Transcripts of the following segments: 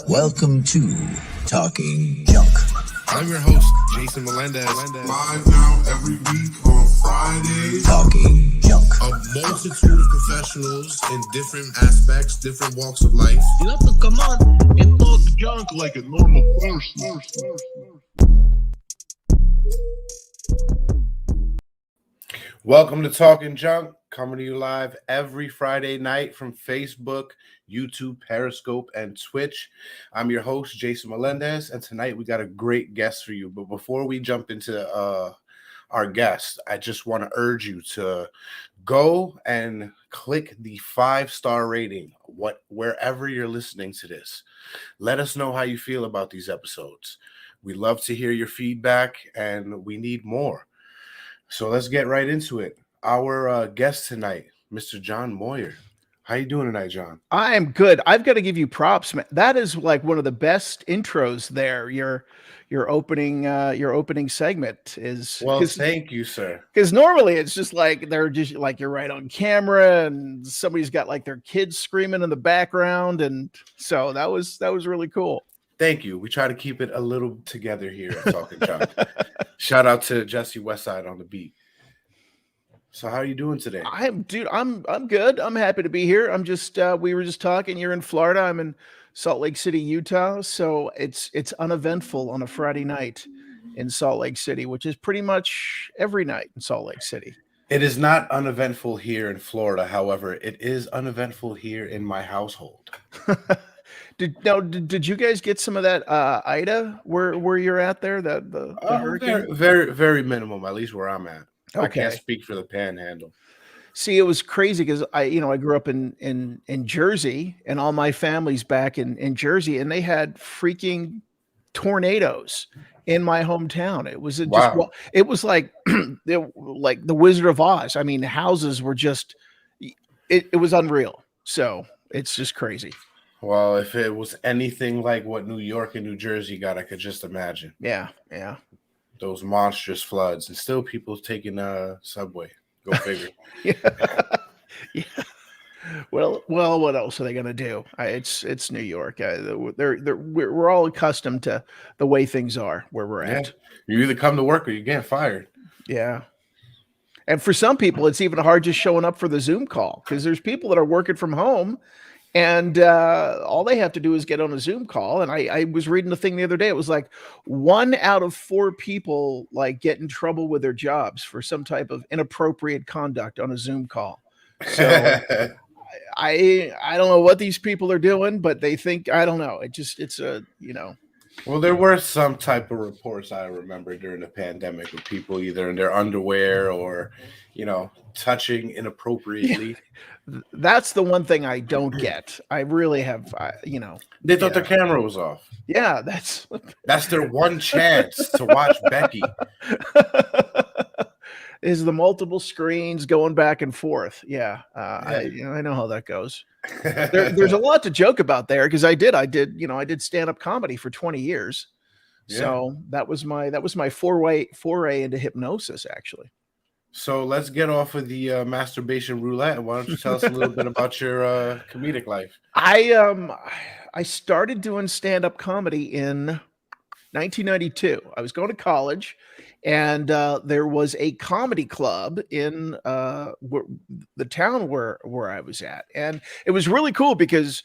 Welcome to Talking Junk. I'm your host, Jason Melendez. Live now every week on Fridays. Talking Junk. A multitude of professionals in different aspects, different walks of life. You have to come on and talk junk like a normal person. Welcome to Talking Junk, coming to you live every Friday night from Facebook, YouTube, Periscope, and Twitch. I'm your host, Jason Melendez, and tonight we got a great guest for you. But before we jump into our guest, I just want to urge you to go and click the 5-star rating wherever you're listening to this. Let us know how you feel about these episodes. We love to hear your feedback, and we need more. So let's get right into it. Our guest tonight, Mr. John Moyer. How you doing tonight, John? I am good. I've got to give you props, man. That is like one of the best intros there. Your opening segment is Thank you, sir. Because normally it's just like they're just like you're right on camera and somebody's got like their kids screaming in the background, and so that was really cool. Thank you. We try to keep it a little together here at Talking Junk. Shout out to Jesse Westside on the beat. So how are you doing today? I'm good. I'm happy to be here. I'm just we were just talking. You're in Florida. I'm in Salt Lake City, Utah. So it's uneventful on a Friday night in Salt Lake City, which is pretty much every night in Salt Lake City. It is not uneventful here in Florida. However, it is uneventful here in my household. Did you guys get some of that Ida where you're at there? The hurricane? Very, very minimum, at least where I'm at. Okay. I can't speak for the Panhandle. See, it was crazy because I grew up in Jersey, and all my family's back in Jersey, and they had freaking tornadoes in my hometown. It was it was like like the Wizard of Oz. I mean, the houses were just it was unreal. So it's just crazy. Well, if it was anything like what New York and New Jersey got, I could just imagine. Yeah. Those monstrous floods, and still people taking subway. Go figure. Yeah. Well, what else are they gonna do? It's New York. We're all accustomed to the way things are where we're at. You either come to work or you get fired. Yeah. And for some people, it's even hard just showing up for the Zoom call because there's people that are working from home. And all they have to do is get on a Zoom call. And I was reading the thing the other day. It was like 1 out of 4 people like get in trouble with their jobs for some type of inappropriate conduct on a Zoom call. So I don't know what these people are doing, but they think, I don't know. Well, there were some type of reports I remember during the pandemic of people either in their underwear or, touching inappropriately. Yeah. That's the one thing I don't get. I really have, They thought their camera was off. Yeah, that's their one chance to watch Becky. Is the multiple screens going back and forth? Yeah, I know how that goes. There's a lot to joke about there because I did stand-up comedy for 20 years. Yeah. So that was my foray into hypnosis, actually. So let's get off of the masturbation roulette. Why don't you tell us a little bit about your comedic life? I started doing stand-up comedy in 1992. I was going to college, and there was a comedy club in the town where I was at, and it was really cool because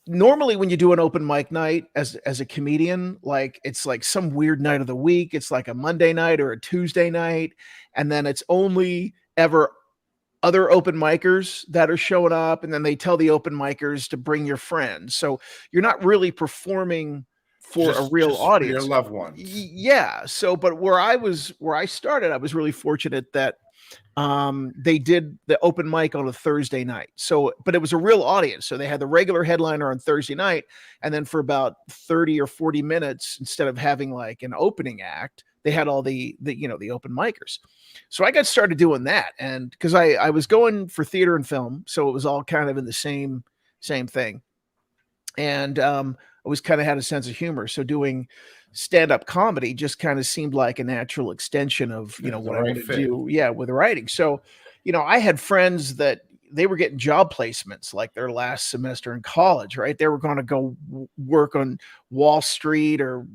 normally when you do an open mic night as a comedian, like it's like some weird night of the week. It's like a Monday night or a Tuesday night. And then it's only ever other open micers that are showing up. And then they tell the open micers to bring your friends. So you're not really performing for a real audience. Your loved ones. Yeah. So, but where I started, I was really fortunate that they did the open mic on a Thursday night. So, but it was a real audience. So they had the regular headliner on Thursday night. And then for about 30 or 40 minutes, instead of having like an opening act, they had all the open micers. So I got started doing that. And because I was going for theater and film, so it was all kind of in the same thing. And I always kind of had a sense of humor. So doing stand-up comedy just kind of seemed like a natural extension of, what I want to do. Yeah. With writing. So, I had friends that, they were getting job placements like their last semester in college, right? They were going to go work on Wall Street or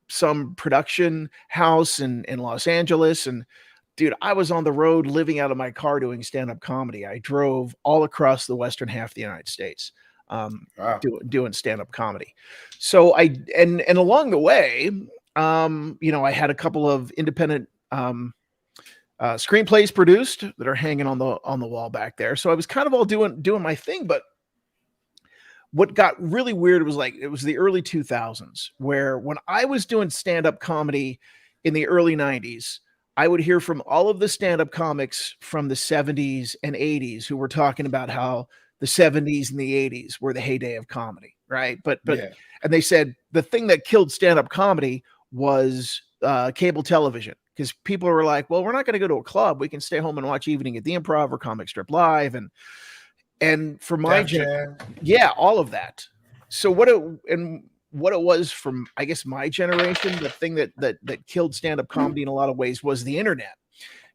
some production house in Los Angeles. And dude, I was on the road living out of my car doing stand-up comedy. I drove all across the western half of the United States, Wow. doing stand-up comedy. So and along the way, I had a couple of independent screenplays produced that are hanging on the wall back there. So I was kind of all doing my thing. But what got really weird was like, it was the early 2000s, where when I was doing stand-up comedy in the early 90s, I would hear from all of the stand-up comics from the 70s and 80s who were talking about how the 70s and the 80s were the heyday of comedy, right? But Yeah. and they said the thing that killed stand-up comedy was cable television, because people were like, well, we're not going to go to a club. We can stay home and watch Evening at the Improv or Comic Strip Live. And for my yeah, all of that. So what it was from, I guess, my generation, the thing that killed stand-up comedy in a lot of ways was the internet,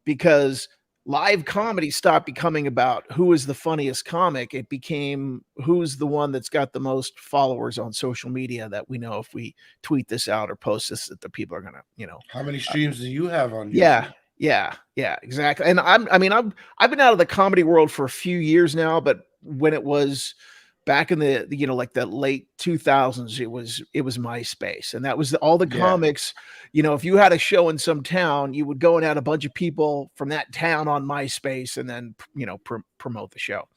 because live comedy stopped becoming about who is the funniest comic. It became who's the one that's got the most followers on social media that we know if we tweet this out or post this that the people are gonna, How many streams do you have on yeah, YouTube? yeah, exactly. And I've been out of the comedy world for a few years now, but when it was back in the like the late 2000s, it was MySpace, and that was all the comics. If you had a show in some town, you would go and add a bunch of people from that town on MySpace, and then promote the show.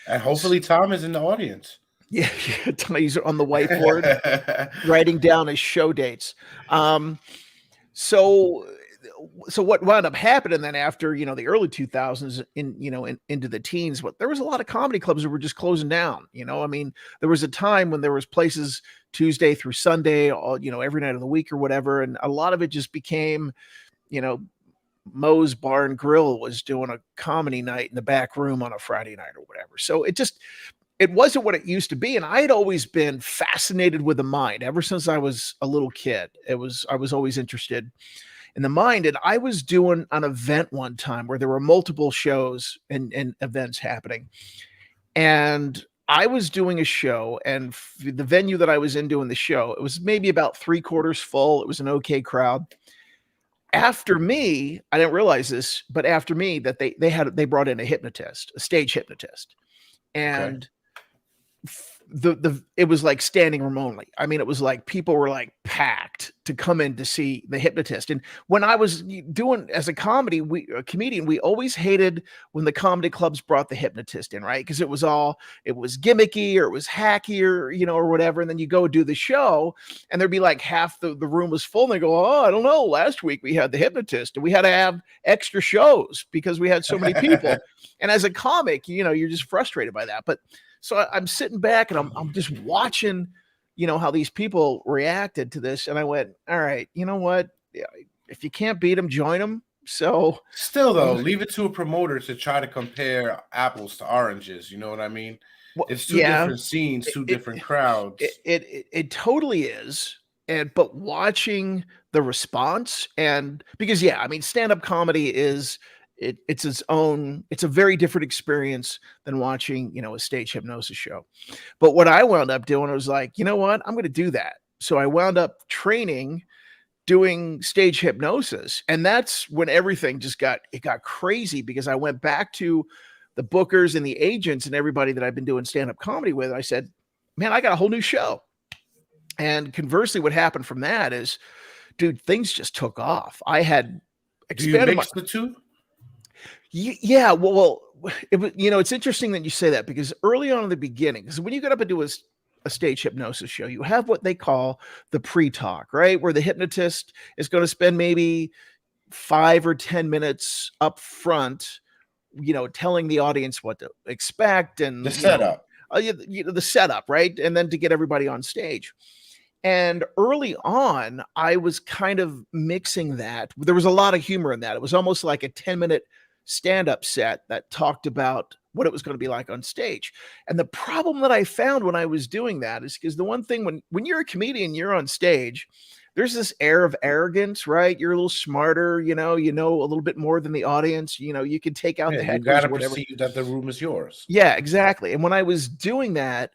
And hopefully Tom is in the audience. Yeah, he's on the whiteboard writing down his show dates. So what wound up happening then after, the early 2000s into the teens, there was a lot of comedy clubs that were just closing down. There was a time when there was places Tuesday through Sunday, every night of the week or whatever. And a lot of it just became, Moe's Bar and Grill was doing a comedy night in the back room on a Friday night or whatever. So it wasn't what it used to be. And I had always been fascinated with the mind ever since I was a little kid. I was always interested in the mind. And I was doing an event one time where there were multiple shows and events happening. And I was doing a show, and the venue that I was in doing the show, it was maybe about 3/4 full. It was an okay crowd. After me, I didn't realize this, but after me, that they brought in a hypnotist, a stage hypnotist. And it was like standing room only. It was like people were like packed to come in to see the hypnotist. And when I was doing as a comedian, we always hated when the comedy clubs brought the hypnotist in, right? Because it was gimmicky or it was hacky or whatever. And then you go do the show and there'd be like half the room was full. And they go, oh, I don't know. Last week we had the hypnotist and we had to have extra shows because we had so many people. And as a comic, you're just frustrated by that. But so I'm sitting back and I'm just watching, how these people reacted to this. And I went, all right, you know what? If you can't beat them, join them. So still though, leave it to a promoter to try to compare apples to oranges. You know what I mean? Well, it's two different scenes, two different crowds. It totally is. But watching the response, and because stand-up comedy is it's a very different experience than watching, a stage hypnosis show. But what I wound up doing was like, you know what, I'm going to do that. So I wound up training, doing stage hypnosis. And that's when everything got crazy, because I went back to the bookers and the agents and everybody that I've been doing stand-up comedy with. I said, man, I got a whole new show. And conversely, what happened from that is, dude, things just took off. I had expanded. Do you mix the two? Yeah, well, it's interesting that you say that, because early on in the beginning, because when you get up and do a stage hypnosis show, you have what they call the pre-talk, right? Where the hypnotist is going to spend maybe 5 or 10 minutes up front, telling the audience what to expect and the setup. The setup, right? And then to get everybody on stage. And early on, I was kind of mixing that. There was a lot of humor in that. It was almost like a 10-minute stand-up set that talked about what it was going to be like on stage. And the problem that I found when I was doing that is because the one thing when you're a comedian, you're on stage, there's this air of arrogance, right? You're a little smarter, you know a little bit more than the audience. You can take out Yeah, the you hecklers got to or whatever. perceive that the room is yours. Yeah, exactly. And when I was doing that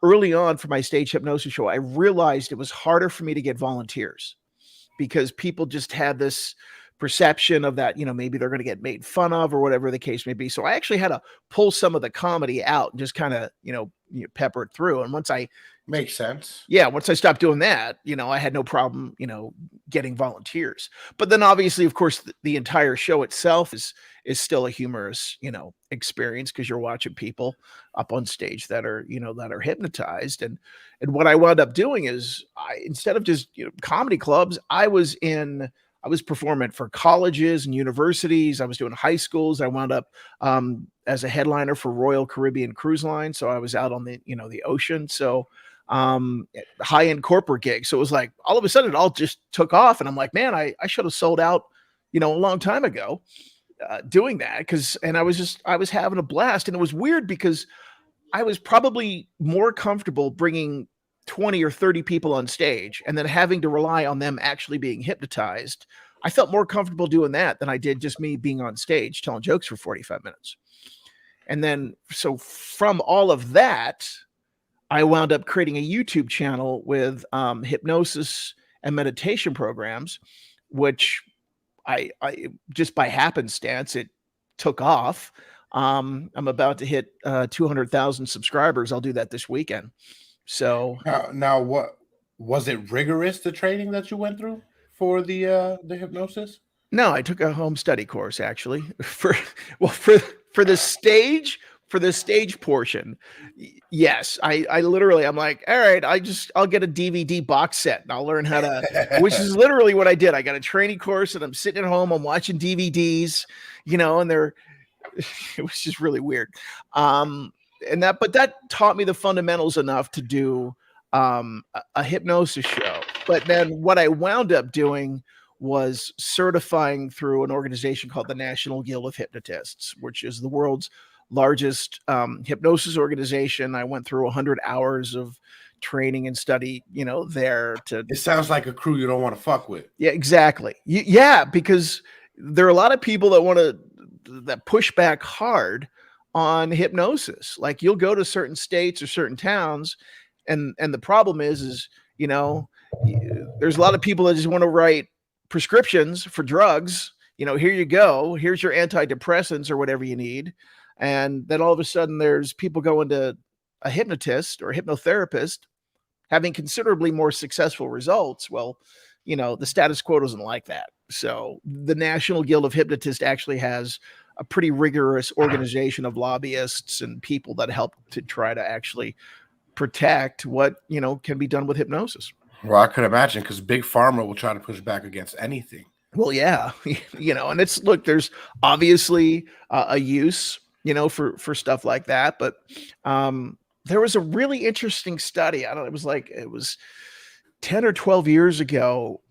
early on for my stage hypnosis show, I realized it was harder for me to get volunteers because people just had this perception of that, maybe they're going to get made fun of or whatever the case may be. So I actually had to pull some of the comedy out and just kind of, pepper it through. And once I Makes sense. once I stopped doing that, I had no problem, getting volunteers. But then obviously, of course, the entire show itself is still a humorous, experience because you're watching people up on stage that are, that are hypnotized. And what I wound up doing is instead of just, comedy clubs, I was performing for colleges and universities. I was doing high schools. I wound up as a headliner for Royal Caribbean Cruise Line. So I was out on the, the ocean. So high-end corporate gigs. So it was like all of a sudden it all just took off. And I'm like, man, I should have sold out, a long time ago doing that. I was having a blast. And it was weird because I was probably more comfortable bringing 20 or 30 people on stage and then having to rely on them actually being hypnotized. I felt more comfortable doing that than I did just me being on stage telling jokes for 45 minutes. And then, so from all of that, I wound up creating a YouTube channel with hypnosis and meditation programs, which I just by happenstance, it took off. I'm about to hit 200,000 subscribers. I'll do that this weekend. So now what was it rigorous, the training that you went through for the hypnosis? No, I took a home study course actually for the stage portion. Yes, I literally, I'm like, all right, I'll get a DVD box set and I'll learn how to, which is literally what I did. I got a training course and I'm sitting at home, I'm watching DVDs, and it was just really weird. But that taught me the fundamentals enough to do a hypnosis show. But then what I wound up doing was certifying through an organization called the National Guild of Hypnotists, which is the world's largest hypnosis organization. I went through 100 hours of training and study, there to. It sounds like a crew you don't want to fuck with. Yeah, exactly. Yeah, because there are a lot of people that push back hard on hypnosis. Like you'll go to certain states or certain towns, and the problem is there's a lot of people that just want to write prescriptions for drugs. Here you go. Here's your antidepressants or whatever you need. And then all of a sudden there's people going to a hypnotist or a hypnotherapist having considerably more successful results. Well, the status quo doesn't like that. So the National Guild of Hypnotists actually has a pretty rigorous organization of lobbyists and people that help to try to actually protect what, can be done with hypnosis. Well, I could imagine because Big Pharma will try to push back against anything. Well, yeah, and there's obviously a use, for stuff like that. But there was a really interesting study. It was 10 or 12 years ago,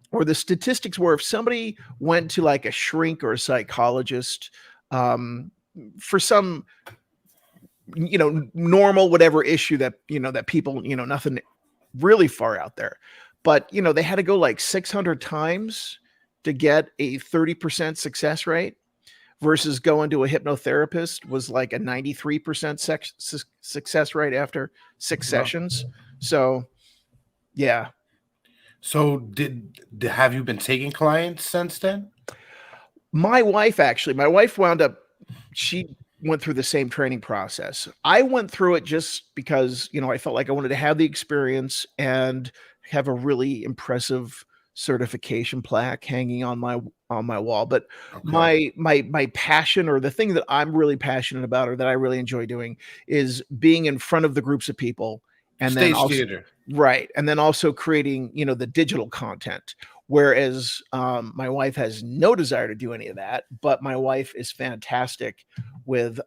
where the statistics were if somebody went to like a shrink or a psychologist for some, normal, whatever issue that, that people, nothing really far out there, but, they had to go like 600 times to get a 30% success rate versus going to a hypnotherapist was like a 93% success rate after 6 sessions. So, yeah. So have you been taking clients since then? My wife wound up, she went through the same training process. I went through it just because, I felt like I wanted to have the experience and have a really impressive certification plaque hanging on my wall. But okay, my passion, or the thing that I'm really passionate about, or that I really enjoy doing, is being in front of the groups of people and stage then also, theater. Right. And then also creating, the digital content. Whereas my wife has no desire to do any of that, but my wife is fantastic with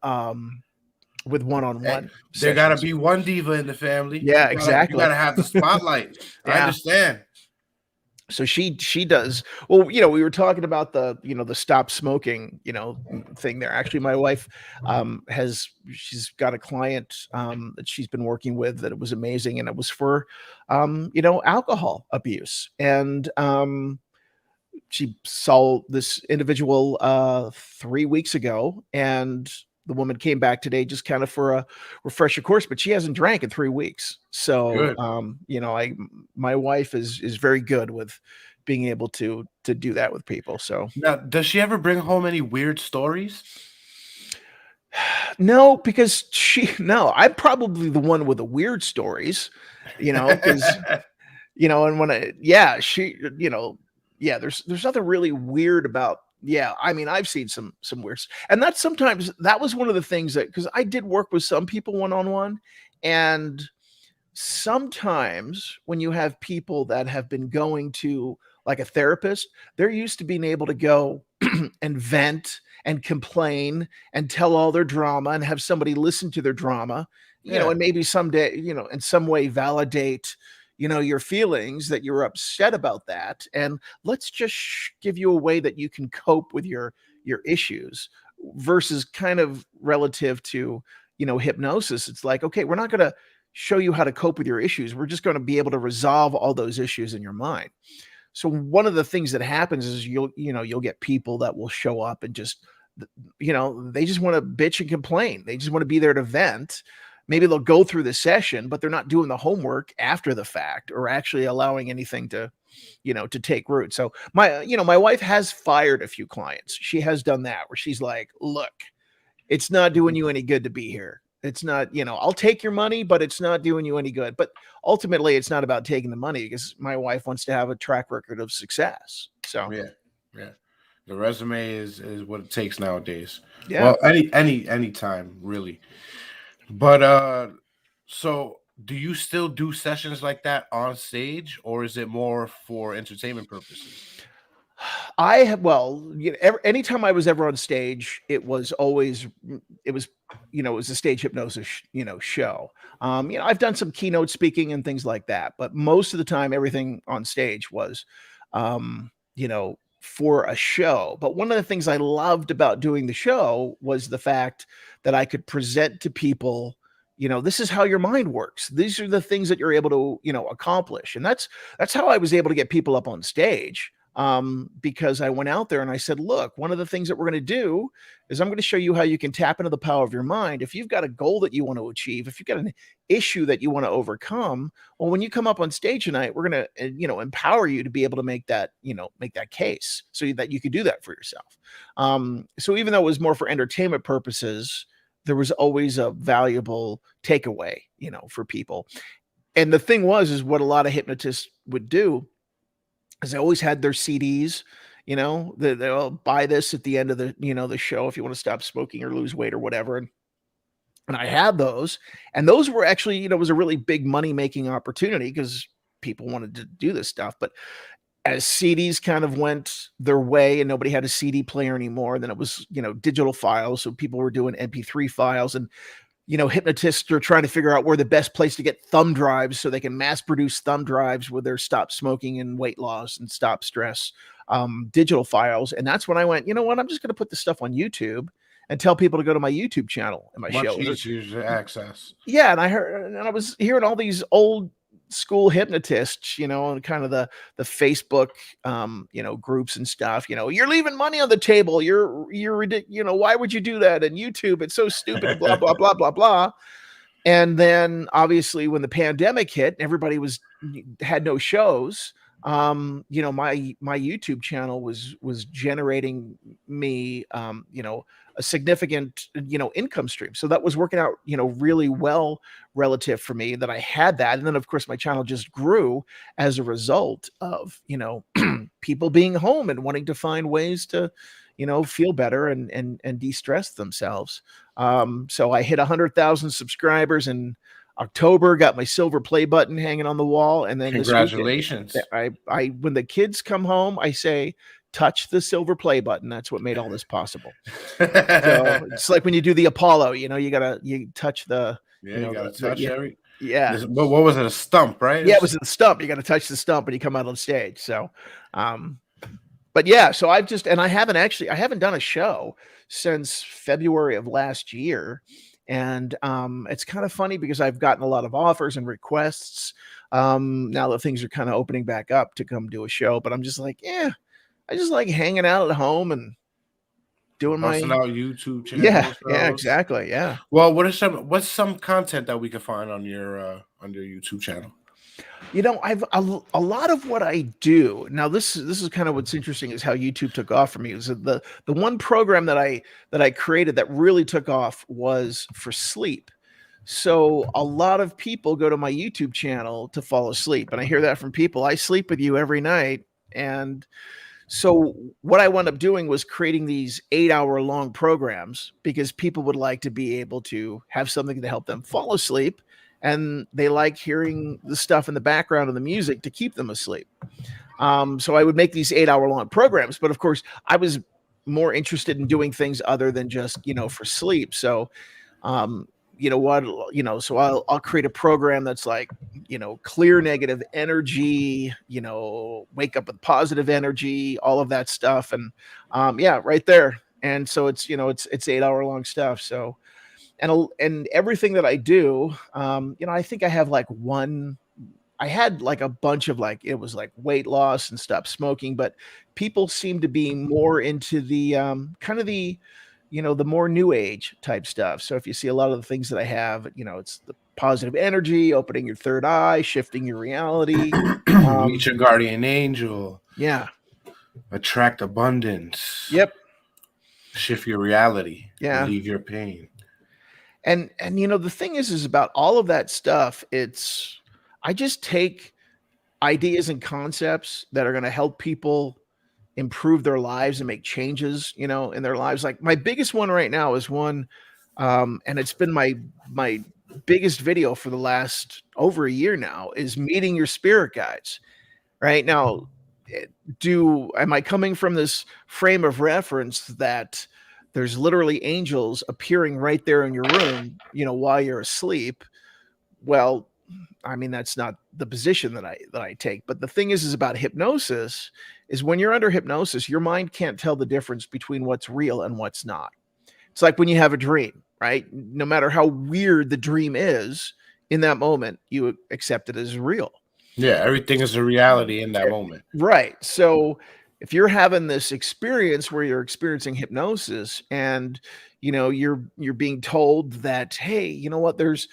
one-on-one. There got to be one diva in the family. Yeah, exactly. You got to have the spotlight. Yeah. I understand. So she does well. We were talking about the stop smoking thing there. Actually, my wife she's got a client that she's been working with that it was amazing, and it was for alcohol abuse. And she saw this individual 3 weeks ago, and the woman came back today just kind of for a refresher course, but she hasn't drank in 3 weeks. So, Good. my wife is very good with being able to do that with people. So Now, does she ever bring home any weird stories? no, because I'm probably the one with the weird stories, because and there's nothing really weird about. Yeah, I mean, I've seen some weird, and that was one of the things that, because I did work with some people one-on-one, and sometimes when you have people that have been going to like a therapist, they're used to being able to go and vent and complain and tell all their drama and have somebody listen to their drama, Yeah. and maybe someday, in some way validate your feelings that you're upset about that, and let's just give you a way that you can cope with your issues, versus kind of relative to hypnosis. It's like, okay, we're not going to show you how to cope with your issues, we're just going to be able to resolve all those issues in your mind. So one of the things that happens is you'll get people that will show up and just they just want to bitch and complain, they just want to be there to vent. Maybe they'll go through the session, but they're not doing the homework after the fact, or actually allowing anything to take root. So my wife has fired a few clients. She has done that, where she's like, look, it's not doing you any good to be here. It's not, I'll take your money, but it's not doing you any good. But ultimately, it's not about taking the money, because my wife wants to have a track record of success. So Yeah. The resume is what it takes nowadays. Yeah. Well, any time really. But so do you still do sessions like that on stage, or is it more for entertainment purposes? Anytime I was ever on stage, it was a stage hypnosis, show. I've done some keynote speaking and things like that, but most of the time, everything on stage was, for a show. But one of the things I loved about doing the show was the fact that I could present to people, this is how your mind works. These are the things that you're able to, accomplish. And that's how I was able to get people up on stage. Because I went out there and I said, look, one of the things that we're going to do is I'm going to show you how you can tap into the power of your mind. If you've got a goal that you want to achieve, if you've got an issue that you want to overcome, well, when you come up on stage tonight, we're going to, empower you to be able to make that case, so that you could do that for yourself. So even though it was more for entertainment purposes, there was always a valuable takeaway, for people. And the thing is what a lot of hypnotists would do, because they always had their CDs, they'll buy this at the end of the show if you want to stop smoking or lose weight or whatever. And I had those, and those were actually, it was a really big money-making opportunity, because people wanted to do this stuff. But as CDs kind of went their way and nobody had a CD player anymore, then it was, digital files. So people were doing MP3 files, and hypnotists are trying to figure out where the best place to get thumb drives, so they can mass produce thumb drives with their stop smoking and weight loss and stop stress digital files. And that's when I went, you know what, I'm just going to put this stuff on YouTube and tell people to go to my YouTube channel and my show. Much easier to access. Yeah. And I was hearing all these old school hypnotists, and kind of the Facebook, groups and stuff, you're leaving money on the table. You're ridiculous. Why would you do that? And YouTube, it's so stupid, blah, blah, blah, blah, blah. And then obviously when the pandemic hit, everybody had no shows. My YouTube channel was generating me, a significant, income stream. So that was working out, really well relative for me, that I had that. And then of course my channel just grew as a result of, people being home and wanting to find ways to, feel better and de-stress themselves. So I hit 100,000 subscribers in October, got my silver play button hanging on the wall. And then Congratulations. this weekend, when the kids come home, I say, touch the silver play button. That's what made all this possible. So it's like when you do the Apollo, you touch the, you gotta touch Yeah. But what was it? A stump, right? Yeah, it was the stump. You got to touch the stump when you come out on stage. So, but yeah, so I haven't done a show since February of last year. And it's kind of funny because I've gotten a lot of offers and requests now that things are kind of opening back up to come do a show. But I'm just like, yeah, I just like hanging out at home and doing busting my out YouTube channels. yeah, exactly. Yeah. Well, what's some content that we can find on your YouTube channel? I've a lot of what I do now. This is kind of what's interesting is how YouTube took off for me. Is that the one program that I created that really took off was for sleep. So a lot of people go to my YouTube channel to fall asleep, and I hear that from people. I sleep with you every night, and so what I wound up doing was creating these 8-hour long programs because people would like to be able to have something to help them fall asleep. And they like hearing the stuff in the background of the music to keep them asleep. So I would make these 8-hour long programs. But of course, I was more interested in doing things other than just, for sleep. So, so I'll create a program that's like, clear negative energy, wake up with positive energy, all of that stuff. And right there. And so it's 8-hour long stuff. So, and everything that I do, I think I have I had like a bunch of it was like weight loss and stop smoking, but people seem to be more into the kind of the more new age type stuff. So if you see a lot of the things that I have, it's the positive energy, opening your third eye, shifting your reality, meet your guardian angel. Yeah. Attract abundance. Yep. Shift your reality. Yeah. Relieve your pain. And the thing is about all of that stuff, I just take ideas and concepts that are going to help people improve their lives and make changes, in their lives. Like my biggest one right now is one, and it's been my biggest video for the last over a year now, is meeting your spirit guides. Right now, am I coming from this frame of reference that there's literally angels appearing right there in your room, while you're asleep? Well, I mean, that's not the position that I take. But the thing is about hypnosis is when you're under hypnosis, your mind can't tell the difference between what's real and what's not. It's like when you have a dream, right? No matter how weird the dream is, in that moment, you accept it as real. Yeah, everything is a reality in that moment. Right. So if you're having this experience where you're experiencing hypnosis and, you're being told that, hey, you know what, there's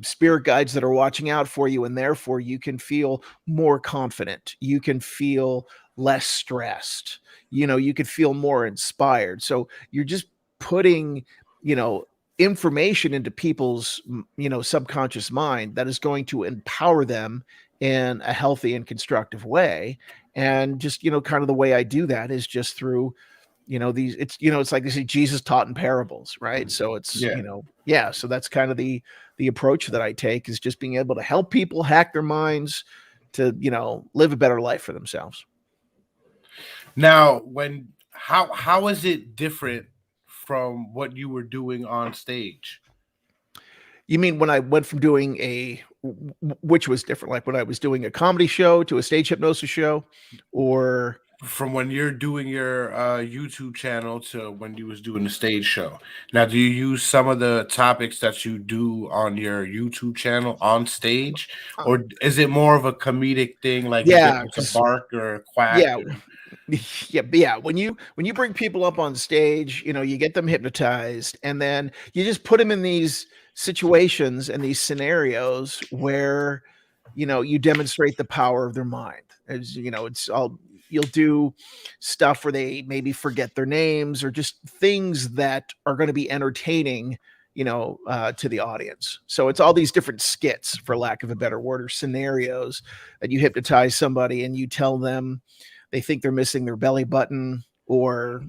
spirit guides that are watching out for you, and therefore you can feel more confident. You can feel less stressed. You could feel more inspired. So you're just putting, information into people's, subconscious mind that is going to empower them in a healthy and constructive way. And just, kind of the way I do that is just through, it's like they say Jesus taught in parables, right? So it's, so that's kind of the approach that I take, is just being able to help people hack their minds to, live a better life for themselves. Now, how is it different from what you were doing on stage? You mean when I went from doing which was different, like when I was doing a comedy show to a stage hypnosis show, or from when you're doing your YouTube channel to when you was doing the stage show? Now, do you use some of the topics that you do on your YouTube channel on stage, or is it more of a comedic thing, like you get a bark or a quack? Yeah. When you bring people up on stage, you get them hypnotized, and then you just put them in these situations and these scenarios where, you demonstrate the power of their mind. As it's all, you'll do stuff where they maybe forget their names, or just things that are going to be entertaining, to the audience. So it's all these different skits, for lack of a better word, or scenarios that you hypnotize somebody and you tell them they think they're missing their belly button, or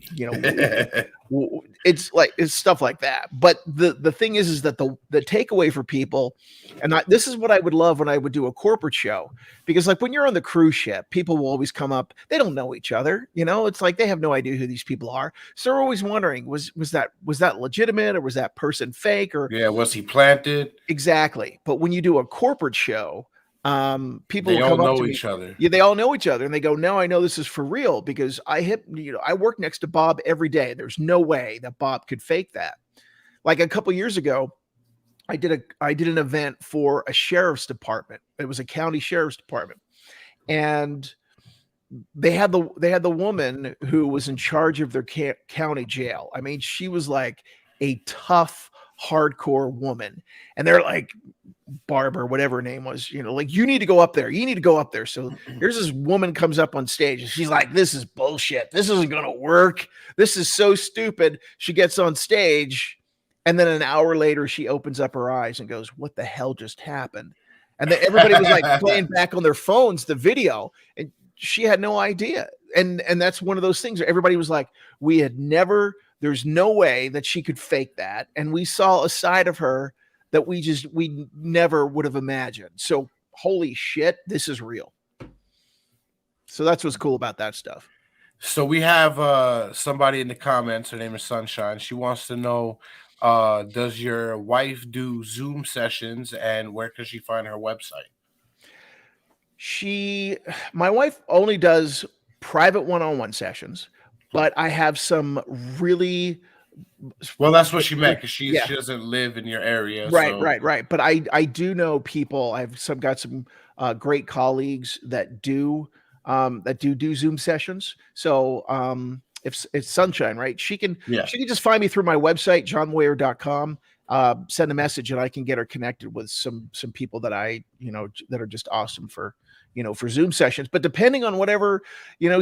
it's stuff like that. But the thing is that the takeaway for people, and this is what I would love when I would do a corporate show, because like when you're on the cruise ship, people will always come up, they don't know each other, it's like they have no idea who these people are, so they're always wondering, was that legitimate, or was that person fake, or was he planted? Exactly. But when you do a corporate show, people they will come all up know to each me. other. Yeah, they all know each other, and they go, "No, I know this is for real because I work next to Bob every day. There's no way that Bob could fake that." Like a couple years ago, I did an event for a sheriff's department. It was a county sheriff's department, and they had the woman who was in charge of their county jail. I mean, she was like a tough, hardcore woman, and they're like, Barbara, whatever her name was, like, you need to go up there. You need to go up there. So here's this woman comes up on stage and she's like, this is bullshit. This isn't going to work. This is so stupid. She gets on stage, and then an hour later, she opens up her eyes and goes, what the hell just happened? And then everybody was like playing back on their phones, the video, and she had no idea. And that's one of those things where everybody was like, there's no way that she could fake that. And we saw a side of her that we never would have imagined. So holy shit, this is real. So that's what's cool about that stuff. So we have somebody in the comments. Her name is Sunshine. She wants to know, does your wife do Zoom sessions, and where can she find her website? My wife only does private one-on-one sessions, but I have some really... Well, that's what she meant, because she doesn't live in your area. Right. But I do know people. I've got some great colleagues that do Zoom sessions. So if it's Sunshine, right? She can just find me through my website, johnmoyer.com. Send a message, and I can get her connected with some people that that are just awesome for Zoom sessions. But depending on whatever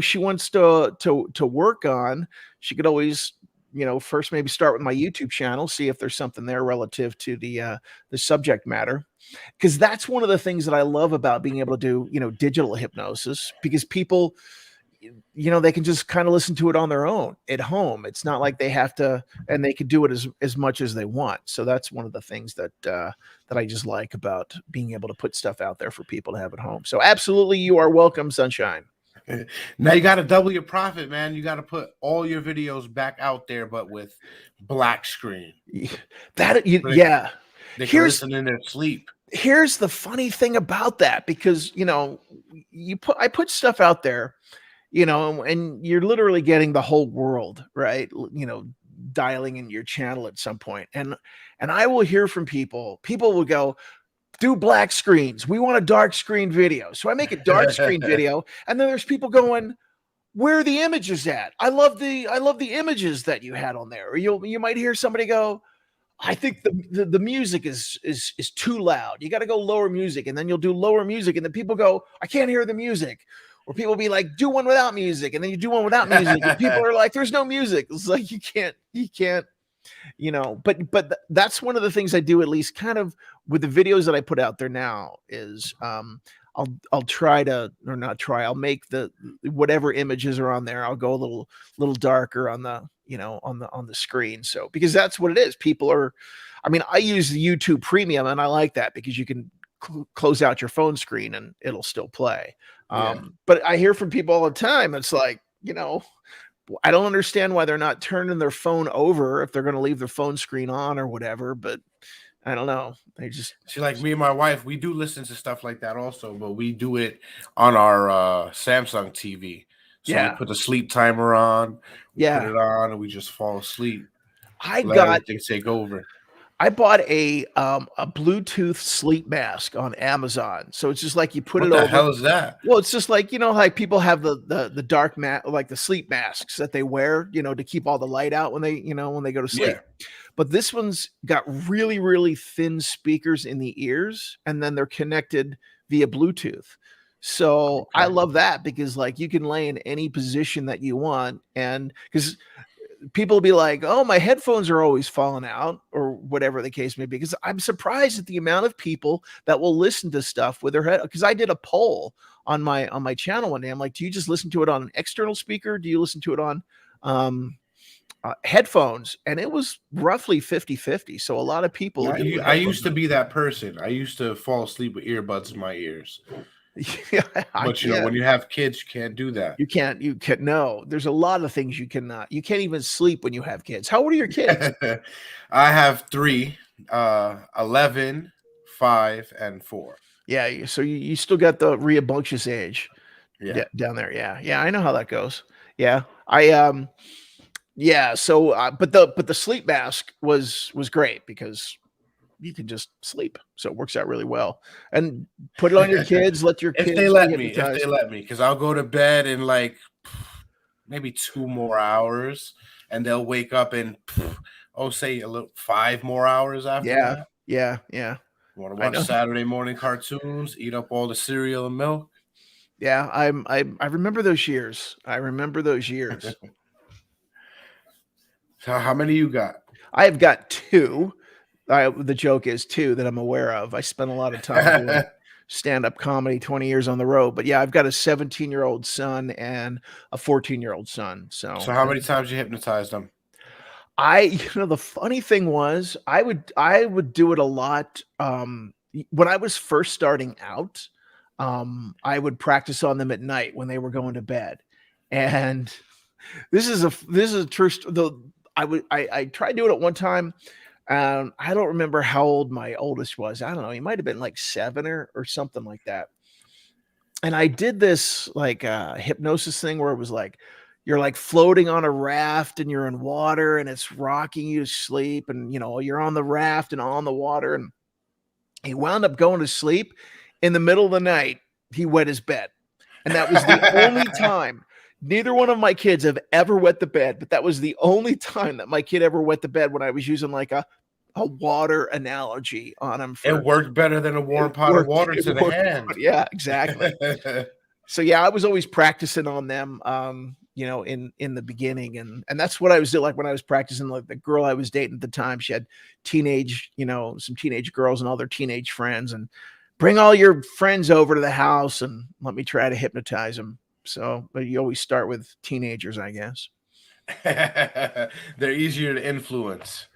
she wants to work on, she could always first maybe start with my YouTube channel, see if there's something there relative to the subject matter. Because that's one of the things that I love about being able to do, digital hypnosis, because people, they can just kind of listen to it on their own at home. It's not like they have to, and they can do it as much as they want. So that's one of the things that I just like about being able to put stuff out there for people to have at home. So absolutely, you are welcome, Sunshine. Now you got to double your profit, man. You got to put all your videos back out there, but with black screen. They can listen in their sleep. Here's the funny thing about that, because I put stuff out there, and you're literally getting the whole world, right? Dialing in your channel at some point, and I will hear from people. People will go, do black screens. We want a dark screen video. So I make a dark screen video, and then there's people going, where are the images at? I love the images that you had on there. Or you might hear somebody go, I think the music is too loud. You got to go lower music, and then you'll do lower music, and then people go, I can't hear the music. Or people be like, do one without music, and then you do one without music, and people are like, there's no music. It's like you can't. But that's one of the things I do, at least kind of with the videos that I put out there now, is I'll try to, or not try, I'll make the whatever images are on there, I'll go a little darker on the on the screen. So because that's what it is. People are, I use the YouTube Premium, and I like that because you can close out your phone screen and it'll still play. But I hear from people all the time, it's like, I don't understand why they're not turning their phone over if they're going to leave their phone screen on or whatever, but I don't know. They just... See, like me and my wife, we do listen to stuff like that also, but we do it on our Samsung TV. So we put the sleep timer on, put it on, and we just fall asleep. I bought a Bluetooth sleep mask on Amazon. So it's just like you put it over. What the hell is that? Well, it's just like, like people have the dark like the sleep masks that they wear, to keep all the light out when they go to sleep. Yeah. But this one's got really, really thin speakers in the ears, and then they're connected via Bluetooth. So I love that because like you can lay in any position that you want, and because people will be like, oh, my headphones are always falling out, or whatever the case may be. Because I'm surprised at the amount of people that will listen to stuff with their head. Because I did a poll on my channel one day. I'm like, do you just listen to it on an external speaker? Do you listen to it on headphones, and it was roughly 50-50. So a lot of people Yeah, did it with I used headphones to on. be that person. I used to fall asleep with earbuds in my ears. Yeah, But when you have kids, you can't do that. you can't. No. There's a lot of things you cannot. You can't even sleep when you have kids. How old are your kids? I have 3, 11, 5, and 4. Yeah, so you still got the rambunctious age. Yeah. Down there. Yeah, I know how that goes. Yeah, yeah. So, but the sleep mask was great because you can just sleep, so it works out really well. And put it on your kids. Let your If they kids be let me, hypnotized. because I'll go to bed in like maybe 2 more hours, and they'll wake up in say a little 5 more hours after that. Yeah. Want to I watch know. Saturday morning cartoons, eat up all the cereal and milk. Yeah, I remember those years. I remember those years. So how many you got? I have got 2. The joke is 2 that I'm aware of. I spent a lot of time doing stand-up comedy, 20 years on the road. But yeah, I've got a 17-year-old son and a 14-year-old son. So So how many times you hypnotized them? the funny thing was I would do it a lot. When I was first starting out, I would practice on them at night when they were going to bed. And this is a true I tried doing it one time. I don't remember how old my oldest was. I don't know. He might have been like 7 or something like that. And I did this like hypnosis thing where it was like you're like floating on a raft and you're in water and it's rocking you to sleep, and you're on the raft and on the water, and he wound up going to sleep in the middle of the night. He wet his bed, and that was the only time. Neither one of my kids have ever wet the bed, but that was the only time that my kid ever wet the bed when I was using like a water analogy on him. It worked better than a warm pot of water to the hand. Yeah, exactly. So yeah, I was always practicing on them, in the beginning, and that's what I was doing. Like when I was practicing, like the girl I was dating at the time, she had some teenage girls and all their teenage friends, and bring all your friends over to the house and let me try to hypnotize them. So, but you always start with teenagers, I guess. They're easier to influence.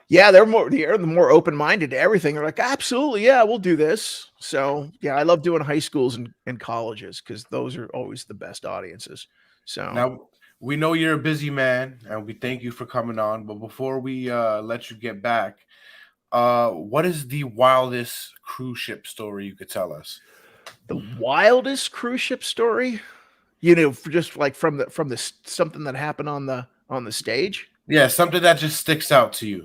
Yeah, they're the more open-minded to everything. They're like, absolutely, yeah, we'll do this. So yeah, I love doing high schools and colleges because those are always the best audiences. So now we know you're a busy man, and we thank you for coming on. But before we let you get back, what is the wildest cruise ship story you could tell us? The wildest cruise ship story, just like from the something that happened on the stage. Yeah, something that just sticks out to you.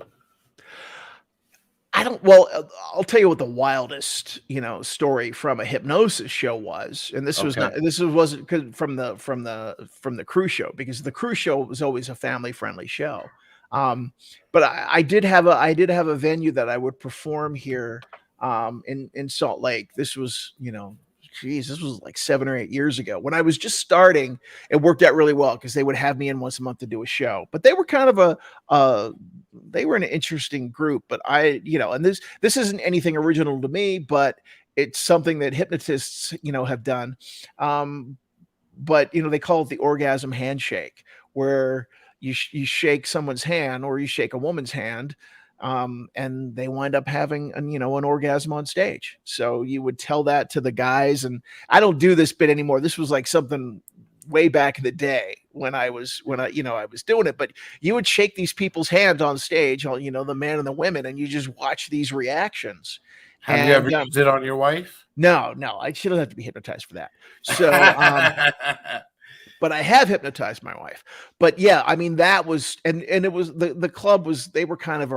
I'll tell you what the wildest, story from a hypnosis show was. And this wasn't from the cruise show, because the cruise show was always a family friendly show. But I did have a venue that I would perform here, in Salt Lake. This was, this was like 7 or 8 years ago when I was just starting. It worked out really well because they would have me in once a month to do a show, but they were kind of they were an interesting group. But and this isn't anything original to me, but it's something that hypnotists, have done. But they call it the Orgasm Handshake, where you shake someone's hand or you shake a woman's hand, and they wind up having an orgasm on stage. So you would tell that to the guys, and I don't do this bit anymore. This was like something way back in the day when I was doing it, but you would shake these people's hands on stage, the man and the women, and you just watch these reactions. Have you ever used it on your wife? No, she doesn't have to be hypnotized for that. So, but I have hypnotized my wife. But yeah, I mean, that was, and it was, the club was, they were kind of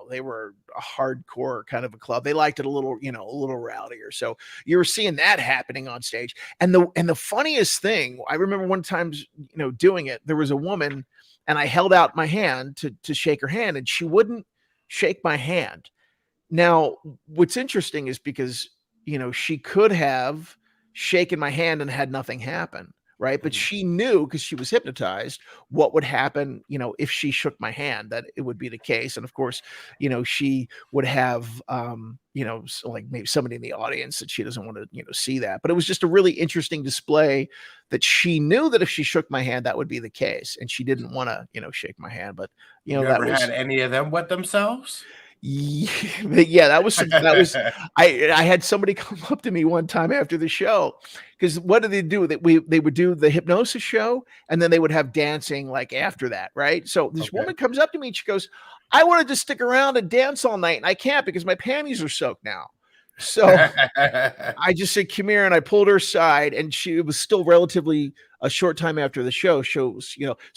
they were a hardcore kind of a club. They liked it a little rowdier. So you were seeing that happening on stage. And the funniest thing, I remember one time, doing it, there was a woman and I held out my hand to shake her hand, and she wouldn't shake my hand. Now, what's interesting is because, she could have shaken my hand and had nothing happen. right? But she knew, because she was hypnotized, what would happen, if she shook my hand, that it would be the case. And of course, she would have, like maybe somebody in the audience that she doesn't want to, see that. But it was just a really interesting display that she knew that if she shook my hand, that would be the case. And she didn't want to, shake my hand. But, You that ever was, had any of them wet themselves? yeah, that was I had somebody come up to me one time after the show, because what did they do? That they would do the hypnosis show, and then they would have dancing like after that, right? So this woman comes up to me and she goes, "I wanted to stick around and dance all night, and I can't because my panties are soaked now." So I just said, "Come here," and I pulled her aside, and it was still relatively a short time after the show. So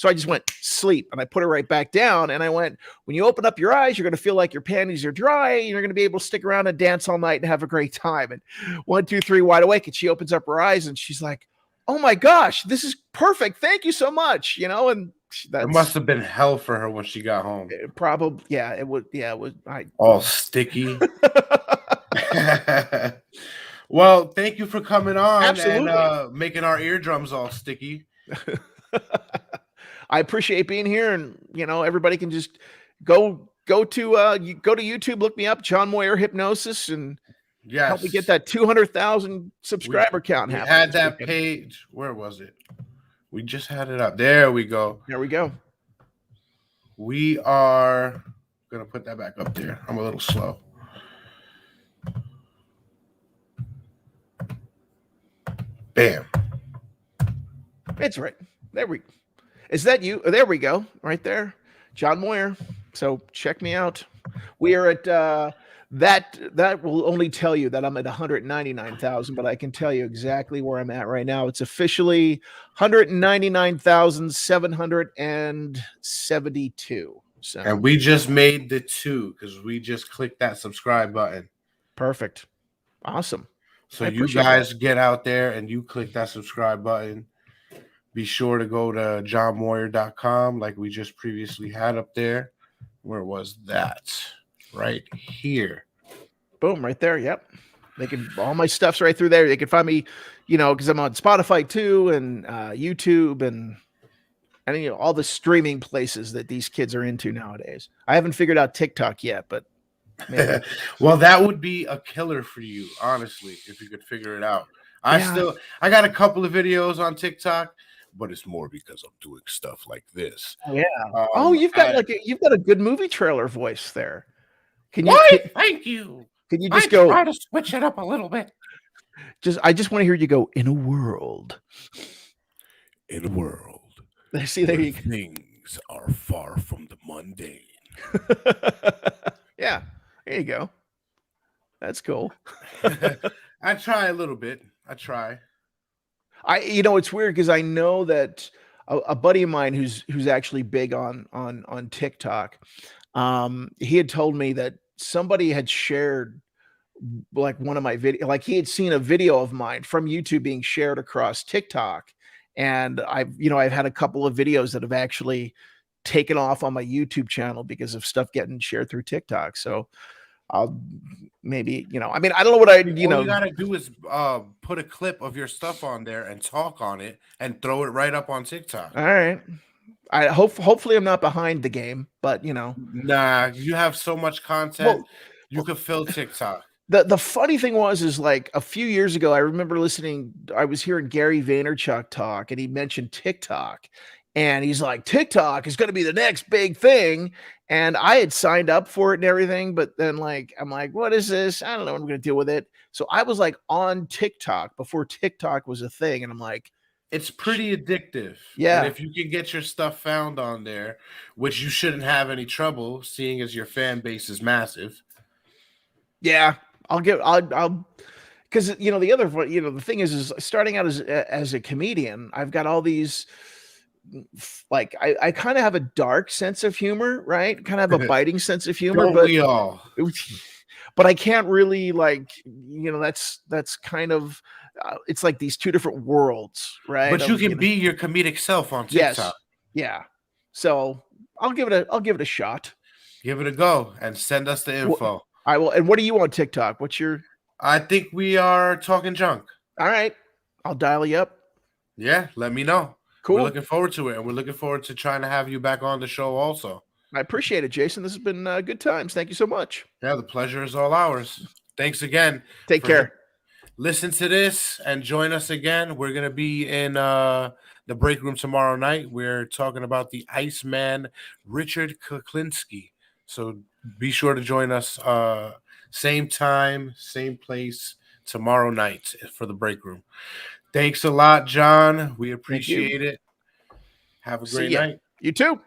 I just went sleep, and I put her right back down, and I went, "When you open up your eyes, you're going to feel like your panties are dry, and you're going to be able to stick around and dance all night and have a great time." And 1, 2, 3, wide awake, and she opens up her eyes, and she's like, "Oh my gosh, this is perfect! Thank you so much." And it must have been hell for her when she got home. Probably, yeah, it would. Yeah, it was. All sticky. Well, thank you for coming on. Absolutely. And making our eardrums all sticky. I appreciate being here, and everybody can just go to YouTube, look me up, John Moyer Hypnosis, and help me get that 200,000 subscriber count. We had that page. Where was it? We just had it up. There we go. There we go. We are gonna put that back up there. I'm a little slow. Bam. It's right. Is that you? There we go. Right there. John Moyer. So check me out. We are at that will only tell you that I'm at 199,000, but I can tell you exactly where I'm at right now. It's officially 199,772. So, and we just made the 2 because we just clicked that subscribe button. Perfect. Awesome. So you guys get out there and you click that subscribe button. Be sure to go to johnmoyer.com like we just previously had up there. Where was that? Right here. Boom, right there. Yep. All my stuff's right through there. They can find me, because I'm on Spotify too, and YouTube, and all the streaming places that these kids are into nowadays. I haven't figured out TikTok yet, but well, that would be a killer for you, honestly, if you could figure it out. I got a couple of videos on TikTok, but it's more because I'm doing stuff like this. Yeah. You've got a good movie trailer voice there. Can you? Thank you. Can you just go? Try to switch it up a little bit. I just want to hear you go, "In a world." In a world. See, there you go. Things are far from the mundane. Yeah. There you go. That's cool. I try a little bit. I try. It's weird because I know that a buddy of mine who's actually big on TikTok, he had told me that somebody had shared like one of my videos, like he had seen a video of mine from YouTube being shared across TikTok, and I've had a couple of videos that have actually taken off on my YouTube channel because of stuff getting shared through TikTok. So I'll maybe, I don't know what all you gotta do is put a clip of your stuff on there and talk on it and throw it right up on TikTok. All right. Hopefully I'm not behind the game, but nah, you have so much content. You could fill TikTok. The funny thing is like a few years ago, I remember I was hearing Gary Vaynerchuk talk, and he mentioned TikTok, and he's like, TikTok is going to be the next big thing. And I had signed up for it and everything, but then I'm like, what is this? I don't know what I'm going to deal with it. So I was like on TikTok before TikTok was a thing. And I'm like, it's pretty addictive. Yeah. And if you can get your stuff found on there, which you shouldn't have any trouble, seeing as your fan base is massive. Yeah. Because the thing is starting out as a comedian, I've got all these, like, I kind of have a dark sense of humor, right? Kind of have a biting sense of humor, Don't we all? But I can't really that's kind of it's like these two different worlds, right? But you can be your comedic self on TikTok. Yes. Yeah. So I'll give it a shot. Give it a go and send us the info. I will. And what are you on TikTok? I think we are talking junk. All right. I'll dial you up. Yeah, let me know. Cool. We're looking forward to it, and we're looking forward to trying to have you back on the show also. I appreciate it, Jason. This has been good times. Thank you so much. Yeah, the pleasure is all ours. Thanks again. Take care. Listen to this and join us again. We're going to be in the break room tomorrow night. We're talking about the Iceman, Richard Kuklinski. So be sure to join us same time, same place tomorrow night for the break room. Thanks a lot, John. We appreciate it. Have a great night. You too.